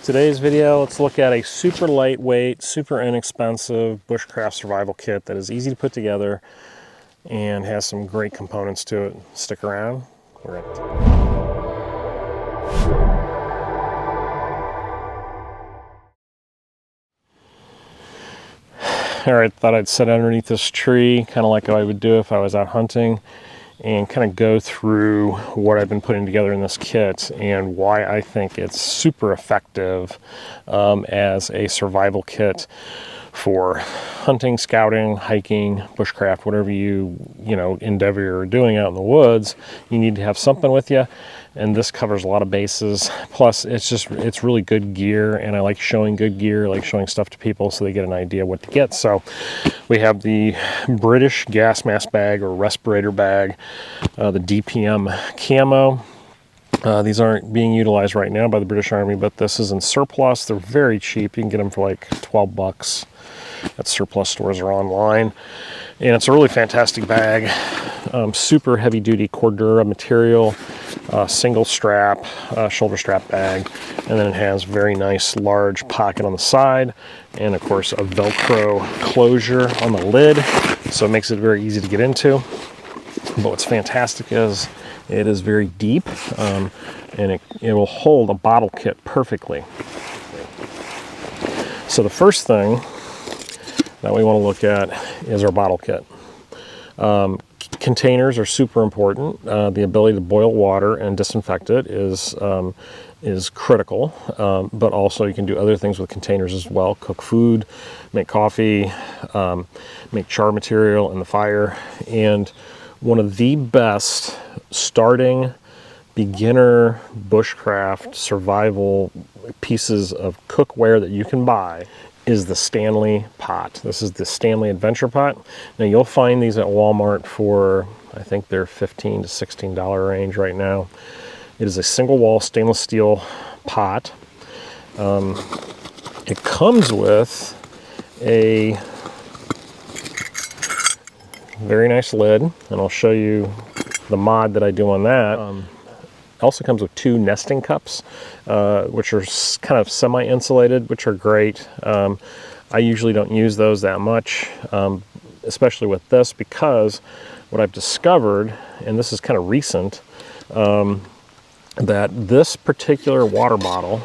Today's video, let's look at a super lightweight, super inexpensive bushcraft survival kit that is easy to put together and has some great components to it. Stick around. Alright, thought I'd sit underneath this tree, kind of like I would do if I was out hunting, and kind of go through what I've been putting together in this kit and why I think it's super effective as a survival kit for hunting, scouting, hiking, bushcraft, whatever you endeavor you're doing out in the woods. You need to have something with you, and this covers a lot of bases. Plus, it's really good gear, and I like showing good gear, I like showing stuff to people so they get an idea what to get. So we have the British gas mask bag or respirator bag, the DPM camo. These aren't being utilized right now by the British Army, but this is in surplus. They're very cheap. You can get them for like 12 bucks at surplus stores or online. And it's a really fantastic bag. Super heavy duty Cordura material, single strap, shoulder strap bag. And then it has very nice large pocket on the side. And of course a Velcro closure on the lid. So it makes it very easy to get into. But what's fantastic is it is very deep, and it will hold a bottle kit perfectly. So the first thing that we want to look at is our bottle kit. Containers are super important. The ability to boil water and disinfect it is critical, but also you can do other things with containers as well. Cook food, make coffee, make char material in the fire. And one of the best starting beginner bushcraft survival pieces of cookware that you can buy is the Stanley pot. This is the Stanley Adventure Pot. Now you'll find these at Walmart for, I think they're $15 to $16 range right now. It is a single wall stainless steel pot. It comes with a very nice lid, and I'll show you the mod that I do on that. It also comes with two nesting cups, which are kind of semi-insulated, which are great. I usually don't use those that much, especially with this, because what I've discovered, and this is kind of recent, that this particular water bottle,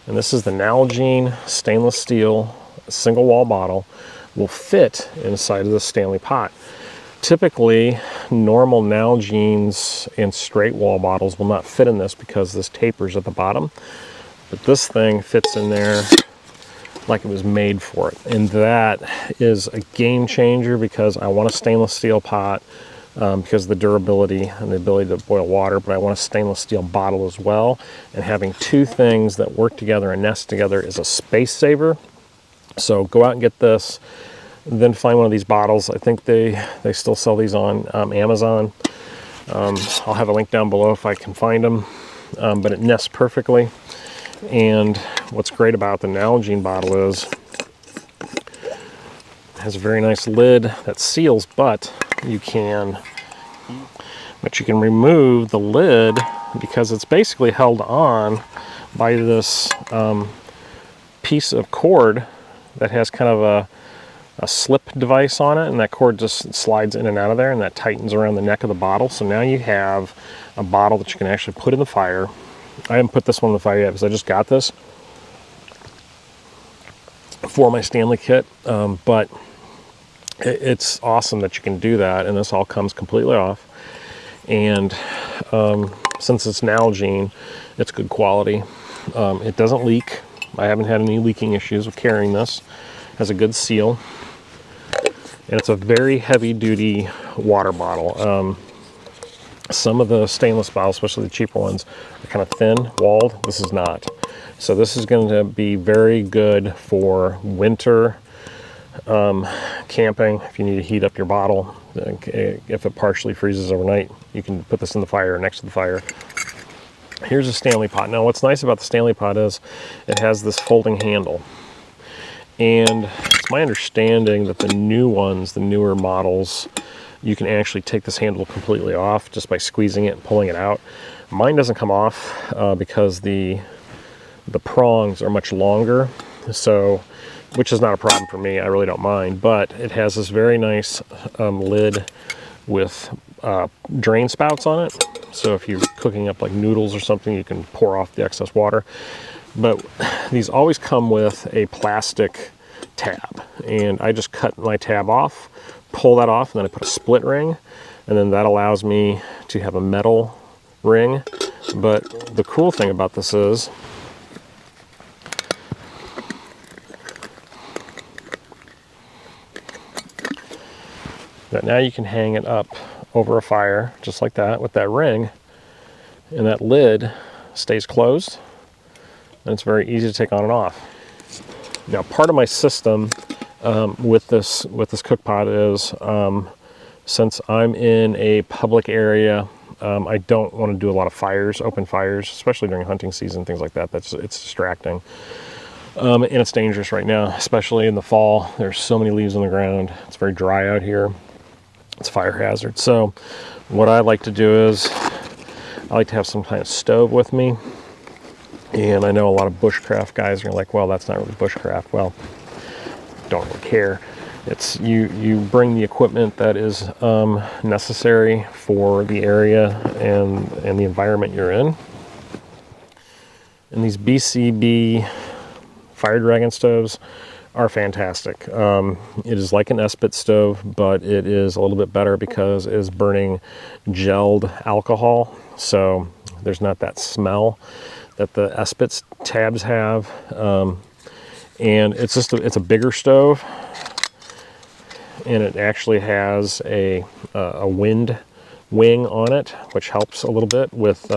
and this is the Nalgene stainless steel single wall bottle, will fit inside of the Stanley pot. Typically, normal Nalgenes and straight wall bottles will not fit in this because this tapers at the bottom, but this thing fits in there like it was made for it. And that is a game changer because I want a stainless steel pot because of the durability and the ability to boil water, but I want a stainless steel bottle as well. And having two things that work together and nest together is a space saver. So go out and get this, and then find one of these bottles. I think they still sell these on Amazon. I'll have a link down below if I can find them, but it nests perfectly. And what's great about the Nalgene bottle is it has a very nice lid that seals, but you can remove the lid because it's basically held on by this piece of cord that has kind of a slip device on it, and that cord just slides in and out of there, and that tightens around the neck of the bottle. So now you have a bottle that you can actually put in the fire. I haven't put this one in the fire yet because I just got this for my Stanley kit, but it's awesome that you can do that, and this all comes completely off. And since it's Nalgene, it's good quality. It doesn't leak. I haven't had any leaking issues with carrying this. It has a good seal, and it's a very heavy duty water bottle. Some of the stainless bottles, especially the cheaper ones, are kind of thin walled. This is not. So this is going to be very good for winter camping. If you need to heat up your bottle, if it partially freezes overnight, you can put this in the fire or next to the fire. Here's a Stanley pot. Now what's nice about the Stanley pot is it has this folding handle. And it's my understanding that the new ones, the newer models, you can actually take this handle completely off just by squeezing it and pulling it out. Mine doesn't come off because the the prongs are much longer, so, which is not a problem for me. I really don't mind, but it has this very nice lid with drain spouts on it. So if you're cooking up like noodles or something, you can pour off the excess water. But these always come with a plastic tab, and I just cut my tab off, pull that off, and then I put a split ring, and then that allows me to have a metal ring. But the cool thing about this is that now you can hang it up over a fire just like that with that ring, and that lid stays closed, and it's very easy to take on and off. Now, part of my system with this cook pot is since I'm in a public area, I don't want to do a lot of fires, open fires, especially during hunting season, things like that. It's distracting. And it's dangerous right now, especially in the fall. There's so many leaves on the ground. It's very dry out here. It's a fire hazard. So what I like to do is I like to have some kind of stove with me. And I know a lot of bushcraft guys are like, well, that's not really bushcraft. Well, don't really care. It's you bring the equipment that is necessary for the area and the environment you're in. And these BCB Fire Dragon stoves are fantastic. It is like an S-bit stove, but it is a little bit better because it is burning gelled alcohol, so there's not that smell that the S-bit tabs have. And it's a bigger stove, and it actually has a wind wing on it, which helps a little bit with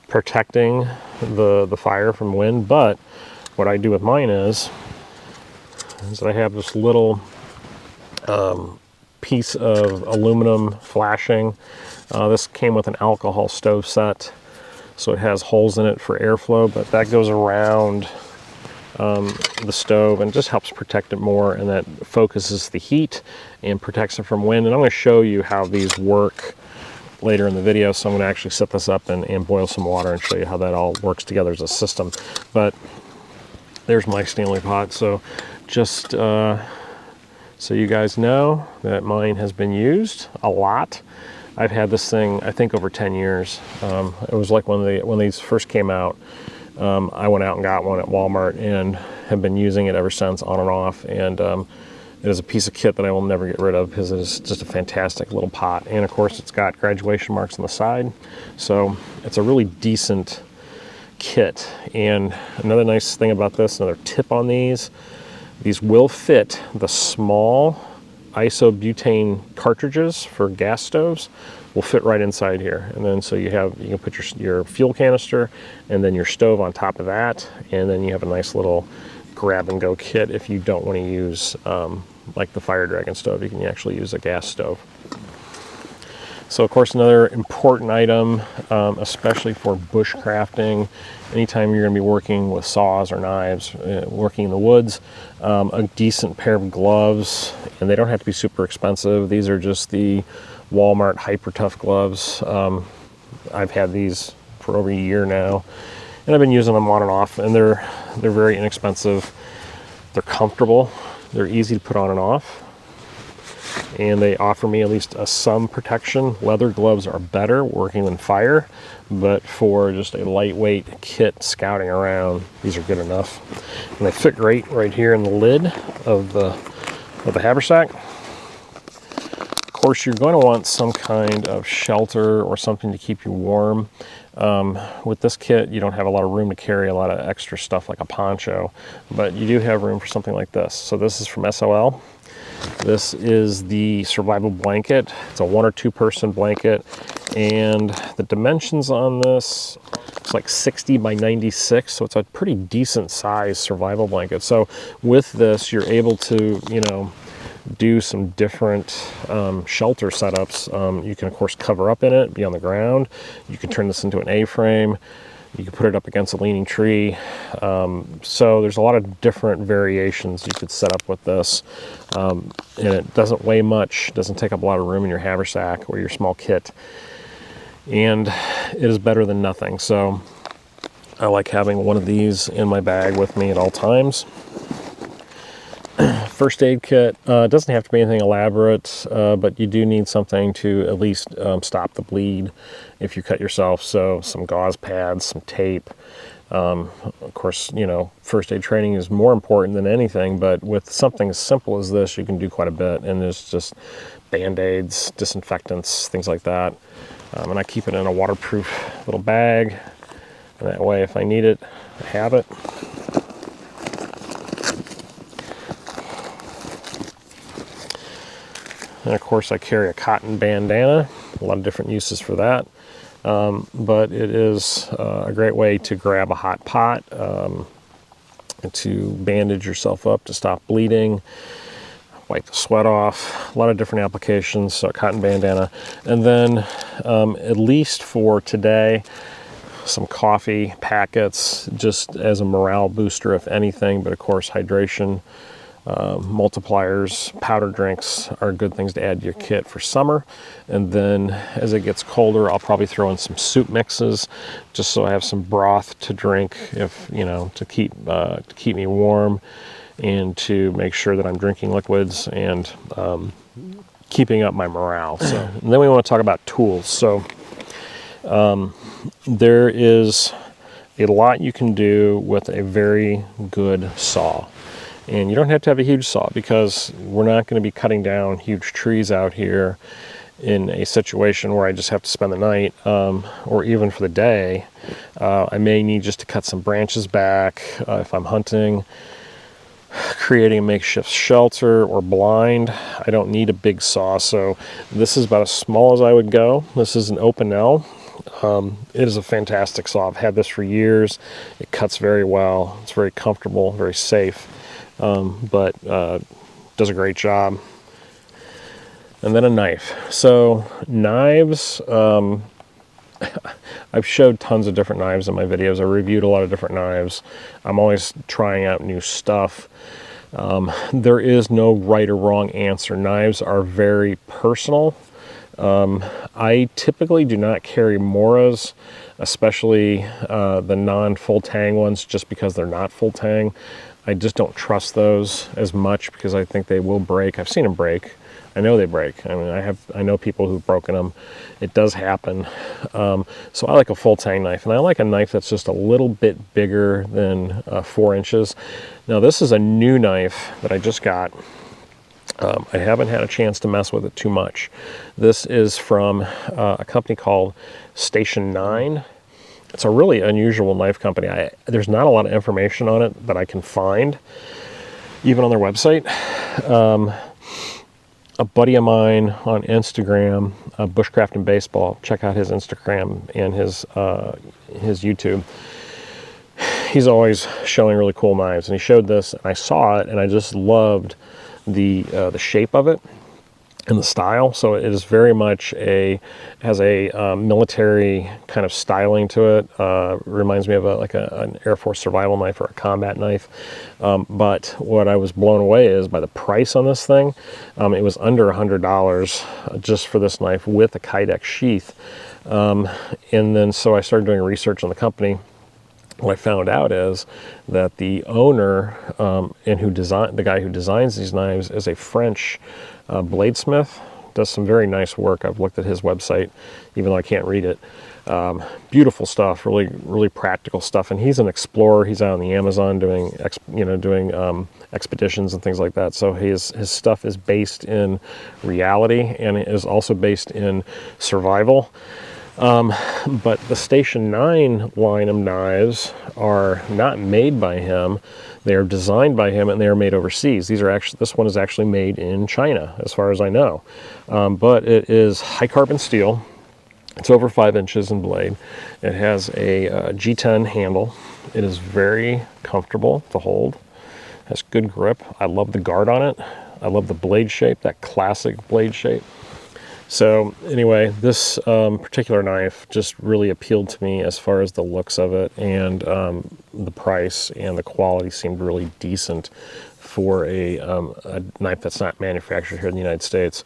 protecting the fire from wind. But what I do with mine is that I have this little piece of aluminum flashing. This came with an alcohol stove set, so it has holes in it for airflow, but that goes around the stove and just helps protect it more, and that focuses the heat and protects it from wind. And I'm going to show you how these work later in the video, so I'm going to actually set this up and boil some water and show you how that all works together as a system. But there's my Stanley pot. So just so you guys know that mine has been used a lot. I've had this thing, I think, over 10 years. It was like when these first came out, I went out and got one at Walmart and have been using it ever since, on and off. And it is a piece of kit that I will never get rid of because it is just a fantastic little pot. And of course, it's got graduation marks on the side. So it's a really decent kit. And another nice thing about this, another tip on these will fit the small isobutane cartridges for gas stoves, will fit right inside here. And then so you can put your fuel canister and then your stove on top of that, and then you have a nice little grab and go kit if you don't want to use like the Fire Dragon stove. You can actually use a gas stove. So of course, another important item, especially for bushcrafting, anytime you're going to be working with saws or knives, working in the woods, a decent pair of gloves, and they don't have to be super expensive. These are just the Walmart Hyper Tough gloves. I've had these for over a year now, and I've been using them on and off, and they're very inexpensive. They're comfortable. They're easy to put on and off, and they offer me at least some protection. Leather gloves are better working in fire, but for just a lightweight kit scouting around, these are good enough. And they fit great right here in the lid of the haversack. Of course, you're going to want some kind of shelter or something to keep you warm. With this kit, you don't have a lot of room to carry a lot of extra stuff like a poncho, but you do have room for something like this. So this is from SOL. This is the survival blanket. It's a 1 or 2 person blanket, and the dimensions on this, it's like 60 by 96, so it's a pretty decent size survival blanket. So with this, you're able to, do some different shelter setups. You can of course cover up in it, be on the ground. You can turn this into an A-frame. You can put it up against a leaning tree. So there's a lot of different variations you could set up with this. And it doesn't weigh much, doesn't take up a lot of room in your haversack or your small kit. And it is better than nothing. So I like having one of these in my bag with me at all times. First aid kit, doesn't have to be anything elaborate, but you do need something to at least stop the bleed if you cut yourself. So some gauze pads, some tape. Of course, you know, first aid training is more important than anything, but with something as simple as this, you can do quite a bit. And there's just Band-Aids, disinfectants, things like that. And I keep it in a waterproof little bag. And that way, if I need it, I have it. And of course, I carry a cotton bandana, a lot of different uses for that. But it is a great way to grab a hot pot, and to bandage yourself up to stop bleeding, wipe the sweat off, a lot of different applications, so a cotton bandana. And then, at least for today, some coffee packets, just as a morale booster, if anything, but of course, hydration. Multipliers, powder drinks are good things to add to your kit for summer. And then as it gets colder, I'll probably throw in some soup mixes just so I have some broth to drink, if you know, to keep me warm and to make sure that I'm drinking liquids and keeping up my morale. So and then we want to talk about tools. So there is a lot you can do with a very good saw. And you don't have to have a huge saw, because we're not going to be cutting down huge trees out here in a situation where I just have to spend the night, or even for the day. I may need just to cut some branches back if I'm hunting, creating a makeshift shelter or blind. I don't need a big saw, so this is about as small as I would go. This is an Open L. It is a fantastic saw. I've had this for years. It cuts very well. It's very comfortable, very safe. But does a great job. And then a knife. So knives, I've showed tons of different knives in my videos. I reviewed a lot of different knives. I'm always trying out new stuff. There is no right or wrong answer. Knives are very personal. I typically do not carry Moras, especially the non-full tang ones, just because they're not full tang. I just don't trust those as much because I think they will break. I've seen them break. I know they break. I mean, I know people who've broken them. It does happen. So I like a full tang knife, and I like a knife that's just a little bit bigger than 4 inches. Now this is a new knife that I just got. I haven't had a chance to mess with it too much. This is from a company called Station 9. It's a really unusual knife company. There's not a lot of information on it that I can find, even on their website. A buddy of mine on Instagram, Bushcraft and Baseball, check out his Instagram and his YouTube. He's always showing really cool knives, and he showed this, and I saw it, and I just loved the shape of it and the style. So it is very much has a military kind of styling to it. Reminds me of an Air Force survival knife or a combat knife. But what I was blown away is by the price on this thing. It was under $100 just for this knife with a Kydex sheath. And then so I started doing research on the company. What I found out is that the owner and the guy who designs these knives is a French bladesmith. Does some very nice work. I've looked at his website, even though I can't read it. Beautiful stuff, really, really practical stuff. And he's an explorer. He's out on the Amazon doing expeditions and things like that. So his stuff is based in reality, and it is also based in survival. But the Station 9 line of knives are not made by him. They are designed by him, and they are made overseas. This one is actually made in China, as far as I know. But it is high carbon steel. It's over 5 inches in blade. It has a G10 handle. It is very comfortable to hold. It has good grip. I love the guard on it. I love the blade shape, that classic blade shape. So anyway, this particular knife just really appealed to me as far as the looks of it, and the price and the quality seemed really decent for a knife that's not manufactured here in the United States.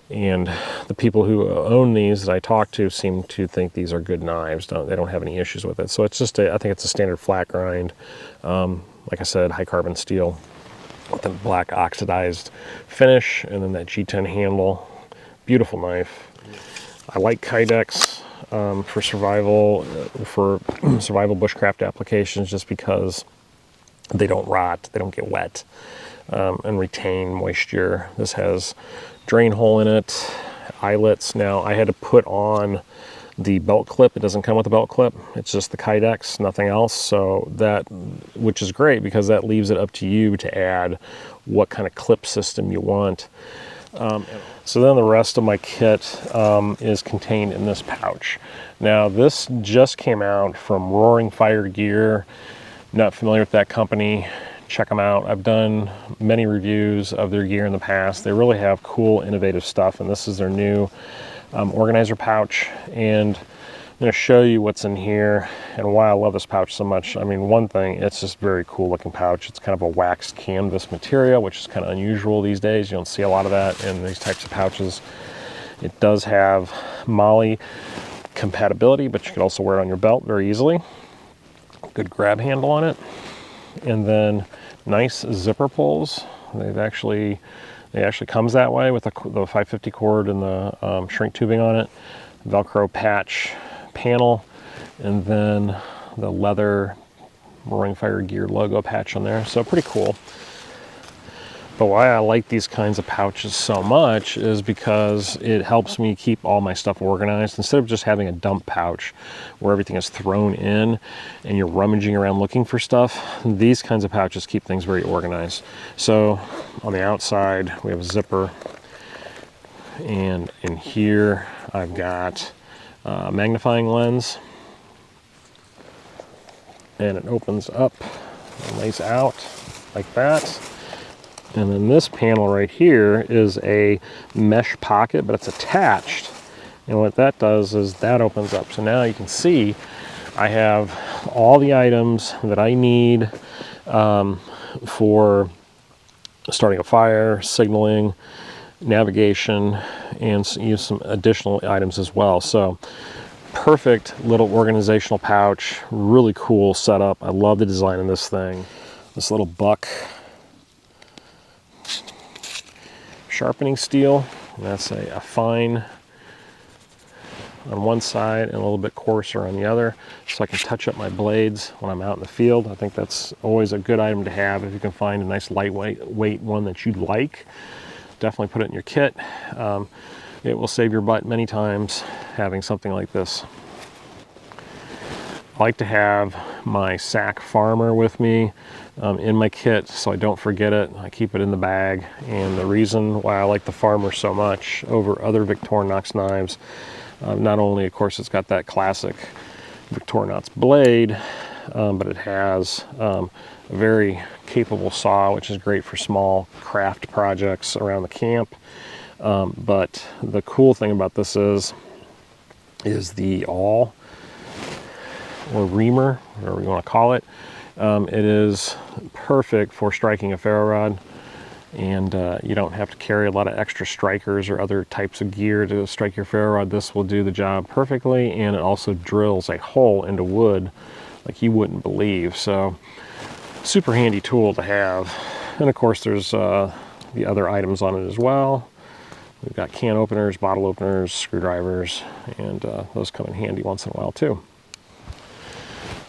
And the people who own these that I talk to seem to think these are good knives. They don't have any issues with it. So it's just I think it's a standard flat grind. Like I said, high carbon steel with a black oxidized finish, and then that G10 handle. Beautiful knife. I like Kydex for survival bushcraft applications, just because they don't rot, they don't get wet, and retain moisture. This has drain hole in it, eyelets. Now I had to put on the belt clip. It doesn't come with a belt clip. It's just the Kydex, nothing else. So which is great, because that leaves it up to you to add what kind of clip system you want. So then the rest of my kit is contained in this pouch. Now this just came out from Roaring Fire Gear. Not familiar with that company. Check them out. I've done many reviews of their gear in the past. They really have cool, innovative stuff, and this is their new organizer pouch. And I'm going to show you what's in here and why I love this pouch so much. I mean, one thing, it's just very cool looking pouch. It's kind of a waxed canvas material, which is kind of unusual these days. You don't see a lot of that in these types of pouches. It does have MOLLE compatibility, but you can also wear it on your belt very easily. Good grab handle on it. And then nice zipper pulls. It actually comes that way with the 550 cord and the shrink tubing on it. Velcro patch panel, and then the leather Roaring Fire Gear logo patch on there. So pretty cool. But why I like these kinds of pouches so much is because it helps me keep all my stuff organized. Instead of just having a dump pouch where everything is thrown in and you're rummaging around looking for stuff, these kinds of pouches keep things very organized. So on the outside, we have a zipper. And in here, I've got a magnifying lens. And it opens up and lays out like that. And then this panel right here is a mesh pocket, but it's attached. And what that does is that opens up. So now you can see I have all the items that I need for starting a fire, signaling, navigation, and use some additional items as well. So perfect little organizational pouch, really cool setup. I love the design of this thing. This little buck sharpening steel, and that's a fine on one side and a little bit coarser on the other, so I can touch up my blades when I'm out in the field. I think that's always a good item to have if you can find a nice lightweight one that you like. Definitely put it in your kit. It will save your butt many times having something like this. I like to have my SAC Farmer with me in my kit so I don't forget it. I keep it in the bag, and the reason why I like the Farmer so much over other Victorinox knives, not only of course it's got that classic Victorinox blade, but it has a very capable saw, which is great for small craft projects around the camp. But the cool thing about this is the awl, or reamer, whatever you want to call it. It is perfect for striking a ferro rod, and you don't have to carry a lot of extra strikers or other types of gear to strike your ferro rod. This will do the job perfectly, and it also drills a hole into wood like you wouldn't believe. So super handy tool to have. And of course there's the other items on it as well. We've got can openers, bottle openers, screwdrivers, and those come in handy once in a while too.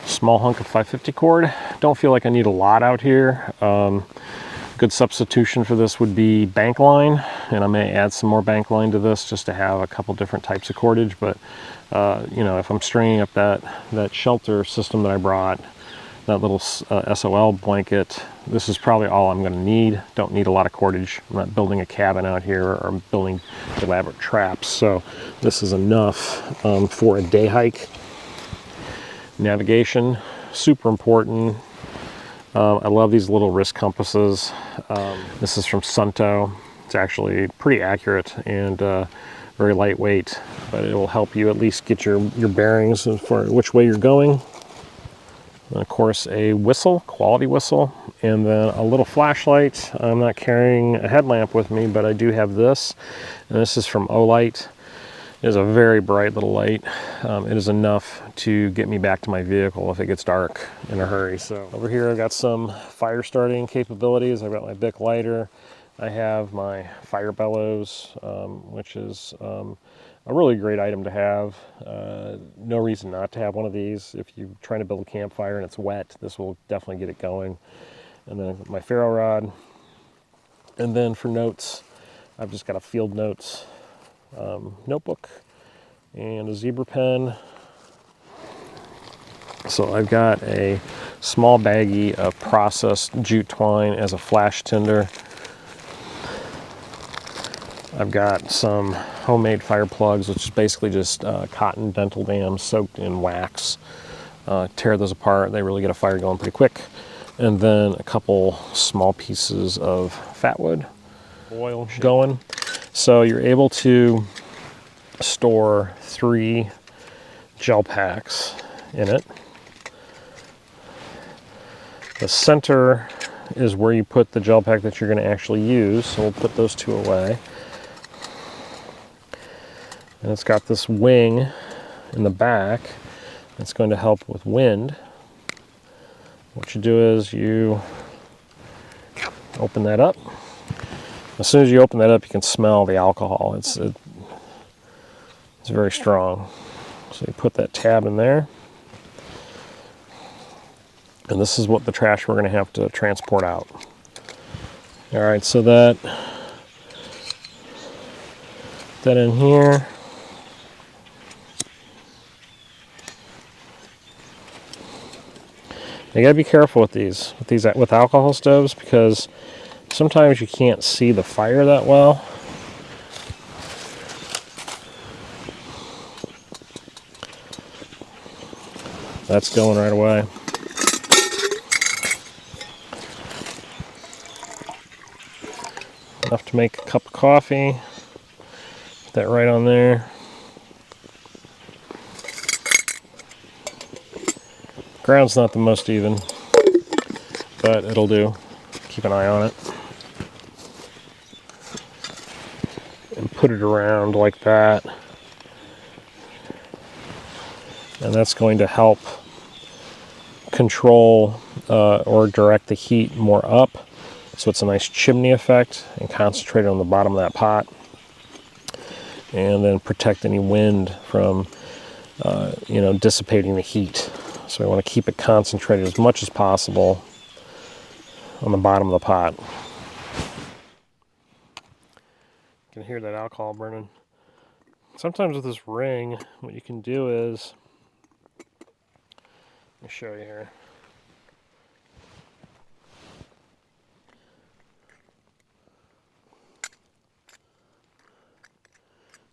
Small hunk of 550 cord. Don't feel like I need a lot out here. Good substitution for this would be bank line, and I may add some more bank line to this just to have a couple different types of cordage. But you know, if I'm stringing up that shelter system that I brought, that little SOL blanket, this is probably all I'm going to need. Don't need a lot of cordage. I'm not building a cabin out here or building elaborate traps, so this is enough for a day hike. Navigation, super important. I love these little wrist compasses. This is from Sunto. It's actually pretty accurate and very lightweight, but it will help you at least get your bearings for which way you're going. And of course, a whistle, quality whistle. and then a little flashlight. I'm not carrying a headlamp with me, but I do have this, and this is from Olight. It is a very bright little light. It is enough to get me back to my vehicle if it gets dark in a hurry. So over here I've got some fire starting capabilities. I've got my Bic lighter. I have my fire bellows, which is a really great item to have. No reason not to have one of these. If you're trying to build a campfire and it's wet, this will definitely get it going. And then my ferro rod. And then for notes, I've just got a field notes notebook and a zebra pen. So I've got a small baggie of processed jute twine as a flash tinder. I've got some homemade fire plugs, which is basically just cotton dental dams soaked in wax. Tear those apart, they really get a fire going pretty quick. And then a couple small pieces of fat wood oil going. So you're able to store 3 gel packs in it. The center is where you put the gel pack that you're going to actually use, so we'll put those 2 away. And it's got this wing in the back that's going to help with wind. What you do is you open that up. As soon as you open that up, you can smell the alcohol. It's very strong. So you put that tab in there. And this is what the trash we're going to have to transport out. All right, so that in here. You gotta be careful with these with alcohol stoves, because sometimes you can't see the fire that well. That's going right away. Enough to make a cup of coffee. Put that right on there. Ground's not the most even, but it'll do. Keep an eye on it. And put it around like that. And that's going to help control or direct the heat more up. So it's a nice chimney effect, and concentrate on the bottom of that pot. And then protect any wind from dissipating the heat. So we want to keep it concentrated as much as possible on the bottom of the pot. You can hear that alcohol burning. Sometimes with this ring, what you can do is, let me show you here.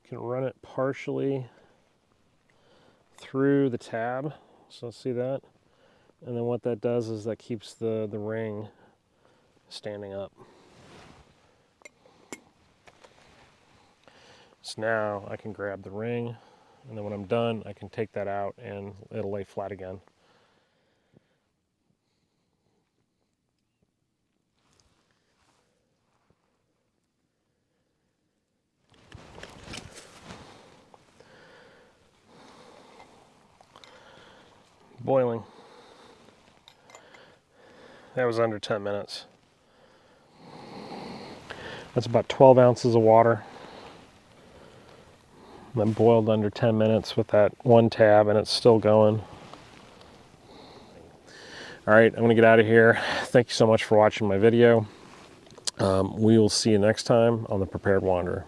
You can run it partially through the tab. So see that? And then what that does is that keeps the ring standing up. So now I can grab the ring, and then when I'm done, I can take that out and it'll lay flat again. Boiling. That was under 10 minutes. That's about 12 ounces of water. That boiled under 10 minutes with that one tab, and it's still going. All right, I'm gonna get out of here. Thank you so much for watching my video. We will see you next time on The Prepared Wanderer.